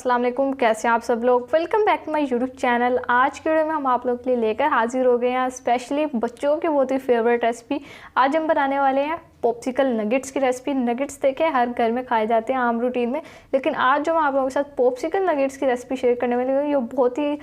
अस्सलाम वालेकुम, कैसे हैं आप सब लोग। Welcome back to my YouTube channel. आज के वीडियो में हम आप लोग के लिए लेकर हाजिर हो गए हैं स्पेशली बच्चों की बहुत ही फेवरेट रेसिपी। आज हम बनाने वाले हैं पॉप्सिकल नगेट्स की रेसिपी। नगेट्स देखे हर घर में खाए जाते हैं आम रूटीन में, लेकिन आज जो मैं आप लोगों के साथ पॉप्सिकल नगेट्स की रेसिपी शेयर करने वाली हूँ, ये बहुत ही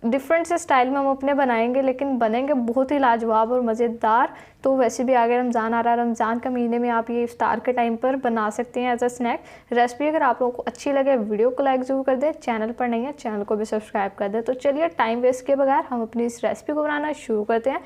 डिफरेंट से स्टाइल में हम अपने बनाएंगे, लेकिन बनेंगे बहुत ही लाजवाब और मज़ेदार। तो वैसे भी आगे रमज़ान आ रहा है, रमज़ान का महीने में आप ये इफ्तार के टाइम पर बना सकते हैं एज अ स्नैक रेसिपी। अगर आप लोगों को अच्छी लगे वीडियो को लाइक ज़रूर कर दें, चैनल पर नहीं है चैनल को भी सब्सक्राइब कर दें। तो चलिए टाइम वेस्ट के बगैर हम अपनी इस रेसिपी को बनाना शुरू करते हैं।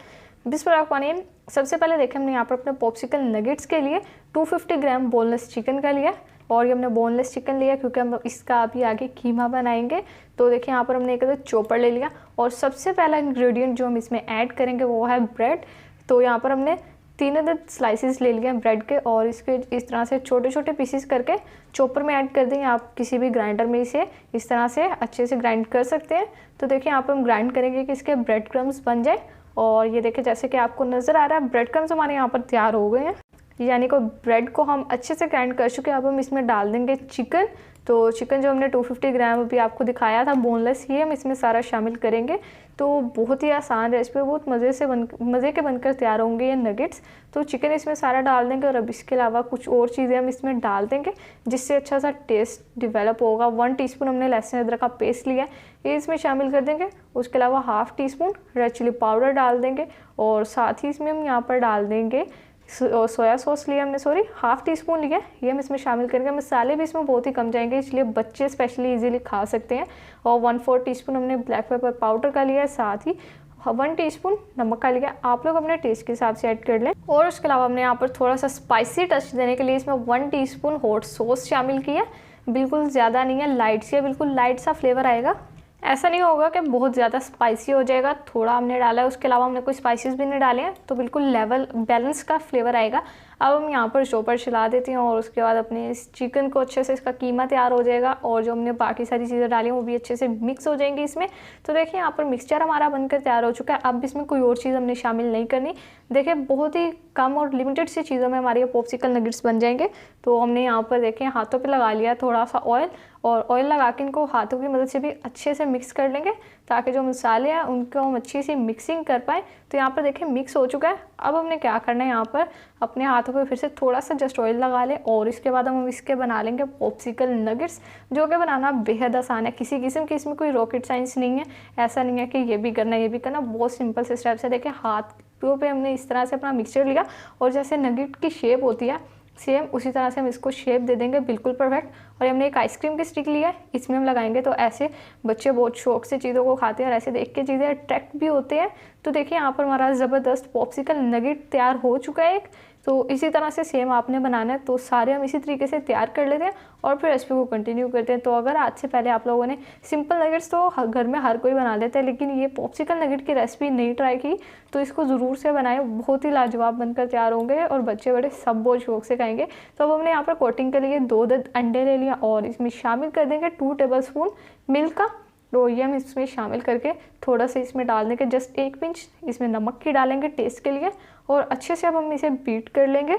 बिस्मिल्लाह। सबसे पहले देखें हमने यहाँ पर अपने पॉप्सिकल नगेट्स के लिए 250 ग्राम बोनलेस चिकन का लिया, और ये हमने बोनलेस चिकन लिया क्योंकि हम इसका अभी आगे कीमा बनाएंगे। तो देखिए यहाँ पर हमने एक चॉपर ले लिया, और सबसे पहला इंग्रेडिएंट जो हम इसमें ऐड करेंगे वो है ब्रेड। तो यहाँ पर हमने 3 अदद स्लाइसेस ले लिए हैं ब्रेड के, और इसके इस तरह से छोटे छोटे पीसेस करके चॉपर में ऐड कर देंगे। आप किसी भी ग्राइंडर में इसे इस तरह से अच्छे से ग्राइंड कर सकते हैं। तो देखिए यहाँ पर हम ग्राइंड करेंगे कि इसके ब्रेड क्रम्स बन जाए। और ये देखिए जैसे कि आपको नज़र आ रहा है ब्रेड क्रम्स हमारे यहाँ पर तैयार हो गए हैं, यानी कि ब्रेड को हम अच्छे से ग्राइंड कर चुके हैं। अब हम इसमें डाल देंगे चिकन। तो चिकन जो हमने 250 ग्राम अभी आपको दिखाया था बोनलेस, ये हम इसमें सारा शामिल करेंगे। तो बहुत ही आसान रेसिपी, बहुत मज़े के बनकर तैयार होंगे ये नगेट्स। तो चिकन इसमें सारा डाल देंगे, और अब इसके अलावा कुछ और चीज़ें हम इसमें डाल देंगे जिससे अच्छा सा टेस्ट डिवेलप होगा। 1 टीस्पून हमने लहसुन अदरक का पेस्ट लिया, ये इसमें शामिल कर देंगे। उसके अलावा half teaspoon red chilli powder डाल देंगे, और साथ ही इसमें हम यहाँ पर डाल देंगे सोया सॉस लिया हमने, हाफ़ टी-स्पून लिया, ये हम इसमें शामिल करेंगे। मसाले भी इसमें बहुत ही कम जाएंगे, इसलिए बच्चे स्पेशली इजीली खा सकते हैं। और 1/4 टीस्पून हमने ब्लैक पेपर पाउडर का लिया है, साथ ही 1 टीस्पून नमक का लिया। आप लोग अपने टेस्ट के हिसाब से ऐड कर लें। और उसके अलावा हमने यहाँ पर थोड़ा सा स्पाइसी टच देने के लिए इसमें 1 टीस्पून हॉट सॉस शामिल किया। बिल्कुल ज़्यादा नहीं है, लाइट सी है, बिल्कुल लाइट सा फ्लेवर आएगा। ऐसा नहीं होगा कि बहुत ज़्यादा स्पाइसी हो जाएगा, थोड़ा हमने डाला है। उसके अलावा हमने कोई स्पाइसेस भी नहीं डाले हैं, तो बिल्कुल लेवल बैलेंस का फ्लेवर आएगा। अब हम यहाँ पर चॉपर चला देते हैं, और उसके बाद अपने इस चिकन को अच्छे से इसका कीमा तैयार हो जाएगा, और जो हमने बाकी सारी चीज़ें डाली हैं वो भी अच्छे से मिक्स हो जाएंगी इसमें। तो देखिए यहाँ पर मिक्सचर हमारा बनकर तैयार हो चुका है। अब इसमें कोई और चीज़ हमने शामिल नहीं करनी। देखिए बहुत ही कम और लिमिटेड सी चीज़ों में हमारे ये पॉप्सिकल नगेट्स बन जाएंगे। तो हमने यहाँ पर देखें हाथों पे लगा लिया थोड़ा सा ऑयल, और ऑयल लगा के इनको हाथों की मदद से भी अच्छे से मिक्स कर लेंगे, ताकि जो मसाले हैं उनको हम अच्छी सी मिक्सिंग कर पाएँ। तो यहाँ पर देखें मिक्स हो चुका है। अब हमने क्या करना है, यहाँ पर अपने हाथों पे फिर से थोड़ा सा जस्ट ऑयल लगा लें, और इसके बाद हम इसके बना लेंगे पॉप्सिकल नगेट्स, जो कि बनाना बेहद आसान है। किसी किस्म की इसमें कोई रॉकेट साइंस नहीं है। ऐसा नहीं है कि ये भी करना ये भी करना, बहुत सिंपल से स्टेप्स है। देखें हाथों पे हमने इस तरह से अपना मिक्सचर लिया, और जैसे नगेट की शेप होती है सेम उसी तरह से हम इसको शेप दे देंगे बिल्कुल परफेक्ट। और हमने एक आइसक्रीम की स्टिक लिया है, इसमें हम लगाएंगे। तो ऐसे बच्चे बहुत शौक से चीज़ों को खाते हैं, और ऐसे देख के चीज़ें अट्रैक्ट भी होते हैं। तो देखिए यहाँ पर हमारा ज़बरदस्त पॉप्सिकल नगेट तैयार हो चुका है एक। तो इसी तरह से सेम आपने बनाना है। तो सारे हम इसी तरीके से तैयार कर लेते हैं, और फिर रेसिपी को कंटिन्यू करते हैं। तो अगर आज से पहले आप लोगों ने सिंपल नगेट्स तो घर में हर कोई बना लेता है, लेकिन ये पॉप्सिकल नगेट की रेसिपी नहीं ट्राई की, तो इसको ज़रूर से बनाएं। बहुत ही लाजवाब बनकर तैयार होंगे, और बच्चे बड़े सब बहुत शौक से खाएंगे। तो अब हमने यहाँ पर कोटिंग के लिए 2 अंडे ले लिया, और इसमें शामिल कर देंगे 2 टेबलस्पून मिल्क का। तो ये हम इसमें शामिल करके थोड़ा सा इसमें डाल देंगे, जस्ट 1 पिंच इसमें नमक की डालेंगे टेस्ट के लिए, और अच्छे से अब हम इसे बीट कर लेंगे।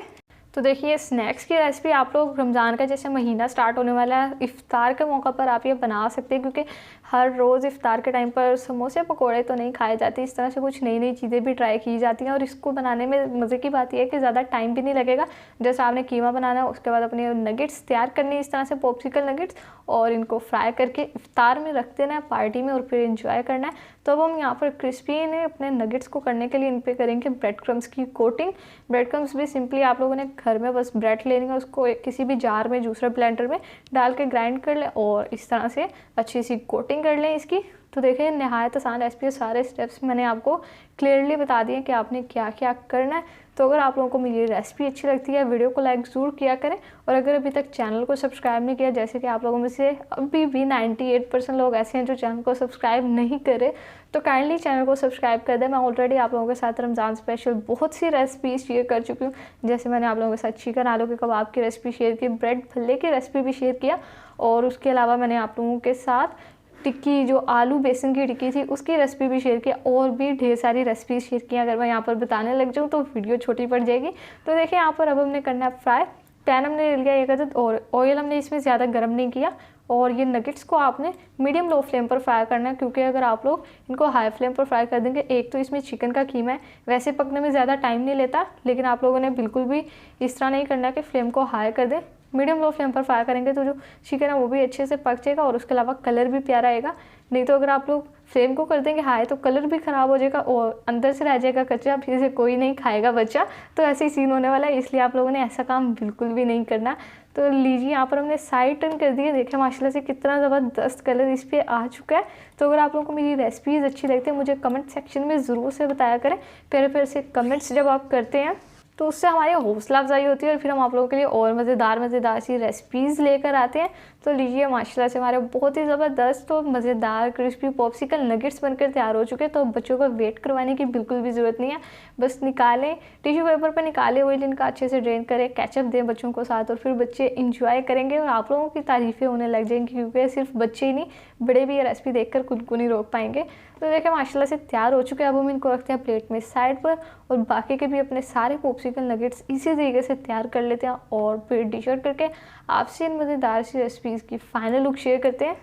तो देखिए स्नैक्स की रेसिपी आप लोग रमज़ान का जैसे महीना स्टार्ट होने वाला है, इफ्तार के मौका पर आप ये बना सकते हैं, क्योंकि हर रोज़ इफ्तार के टाइम पर समोसे पकोड़े तो नहीं खाए जाते। इस तरह से कुछ नई नई चीज़ें भी ट्राई की जाती हैं, और इसको बनाने में मज़े की बात यह है कि ज़्यादा टाइम भी नहीं लगेगा। जैसे आपने कीमा बनाना है, उसके बाद अपने नगेट्स तैयार करने इस तरह से पॉप्सिकल नगेट्स, और इनको फ्राई करके इफ्तार में रख देना है पार्टी में, और फिर इंजॉय करना है। तो अब हम यहाँ पर क्रिस्पी ने अपने नगेट्स को करने के लिए इन पर करेंगे ब्रेड क्रम्स की कोटिंग। ब्रेड क्रम्स भी सिंपली आप लोगों ने घर में बस ब्रेड लेनी है, उसको किसी भी जार में जूसर ब्लेंडर में डाल के ग्राइंड कर लें, और इस तरह से अच्छी सी कोटिंग कर लें इसकी। तो देखिए नहायत आसान रेसिपी, सारे स्टेप्स मैंने आपको क्लियरली बता दिए कि आपने क्या क्या करना है। तो अगर आप लोगों को मेरी रेसिपी अच्छी लगती है, वीडियो को लाइक ज़रूर किया करें, और अगर अभी तक चैनल को सब्सक्राइब नहीं किया, जैसे कि आप लोगों में से अभी भी 98% लोग ऐसे हैं जो चैनल को सब्सक्राइब नहीं करे, तो काइंडली चैनल को सब्सक्राइब कर दें। मैं ऑलरेडी आप लोगों के साथ रमज़ान स्पेशल बहुत सी रेसिपीज़ शेयर कर चुकी हूँ। जैसे मैंने आप लोगों के साथ चिकन आलू के कबाब की रेसिपी शेयर की, ब्रेड भल्ले की रेसिपी भी शेयर किया, और उसके अलावा मैंने आप लोगों के साथ टिक्की जो आलू बेसन की टिक्की थी उसकी रेसिपी भी शेयर किया, और भी ढेर सारी रेसिपी शेयर की। अगर मैं यहाँ पर बताने लग जाऊँ तो वीडियो छोटी पड़ जाएगी। तो देखिए यहाँ पर अब हमने करना है फ्राई। पैन हमने ले लिया 1 अदद, और ऑयल हमने इसमें ज़्यादा गर्म नहीं किया, और ये नगेट्स को आपने मीडियम लो फ्लेम पर फ्राई करना है, क्योंकि अगर आप लोग इनको हाई फ्लेम पर फ्राई कर देंगे, एक तो इसमें चिकन का कीमा है, वैसे पकने में ज़्यादा टाइम नहीं लेता, लेकिन आप लोगों ने बिल्कुल भी इस तरह नहीं करना कि फ्लेम को हाई कर दें। मीडियम लो फ्लेम पर फ्राई करेंगे तो जो चिकन है वो भी अच्छे से पक जाएगा और उसके अलावा कलर भी प्यारा आएगा। नहीं तो अगर आप लोग फ्लेम को कर देंगे हाई तो कलर भी ख़राब हो जाएगा और अंदर से रह जाएगा कच्चा, फिर से कोई नहीं खाएगा बच्चा, तो ऐसे ही सीन होने वाला है। इसलिए आप लोगों ने ऐसा काम बिल्कुल भी नहीं करना। तो लीजिए यहाँ पर हमने साइड टर्न कर दिए, देखिए माशाल्लाह से कितना ज़बरदस्त कलर इस पर आ चुका है। तो अगर आप लोगों को मेरी रेसिपीज़ अच्छी लगती है मुझे कमेंट सेक्शन में ज़रूर से बताया करें। प्यारे प्यारे से कमेंट्स जब आप करते हैं तो उससे हमारी हौसला अफजाई होती है और फिर हम आप लोगों के लिए और मज़ेदार सी रेसिपीज़ लेकर आते हैं। तो लीजिए माशाल्लाह से हमारे बहुत ही ज़बरदस्त और मज़ेदार क्रिस्पी पॉप्सिकल नगेट्स बनकर तैयार हो चुके हैं। तो बच्चों को वेट करवाने की बिल्कुल भी ज़रूरत नहीं है, बस निकालें, टिश्यू पेपर पर निकालें, ऑयल इनका अच्छे से ड्रेन करें, केचप दें बच्चों को साथ और फिर बच्चे इंजॉय करेंगे और आप लोगों की तारीफ़ें होने लग जाएंगी, क्योंकि सिर्फ बच्चे ही नहीं बड़े भी ये रेसिपी देखकर खुद को नहीं रोक पाएंगे। तो देखिए माशाल्लाह से तैयार हो चुके हैं। अब हम इनको रखते हैं प्लेट में साइड पर और बाकी के भी अपने सारे पॉप्सिकल नगेट्स इसी तरीके से तैयार कर लेते हैं और फिर डिश आउट करके आपसे इन मज़ेदार सी रेसिपीज़ की फाइनल लुक शेयर करते हैं।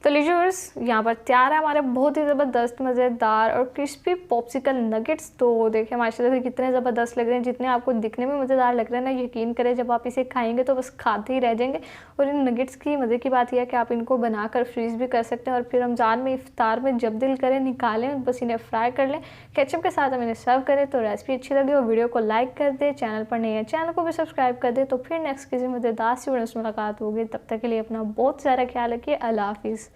तो लीजिए व्यूअर्स, यहाँ पर तैयार है हमारे बहुत ही ज़बरदस्त मज़ेदार और क्रिस्पी पॉप्सिकल नगेट्स। तो देखिए माशाल्लाह से कितने ज़बरदस्त लग रहे हैं, जितने आपको दिखने में मज़ेदार लग रहे हैं ना, यकीन करें जब आप इसे खाएंगे तो बस खाते ही रह जाएंगे। और इन नगेट्स की मज़े की बात यह है कि आप इनको बनाकर फ्रीज़ भी कर सकते हैं और फिर रमज़ान में इफ्तार में जब दिल करें निकालें, बस इन्हें फ्राई कर लें, केचप के साथ हम इन्हें सर्व करें। तो रेसिपी अच्छी लगी और वीडियो को लाइक कर दें, चैनल पर नए हैं चैनल को भी सब्सक्राइब कर दें। तो फिर नेक्स्ट किसी मज़ेदार सी वीडियो में मुलाकात होगी, तब तक के लिए अपना बहुत सारा ख्याल रखिए। अल्लाह हाफिज़।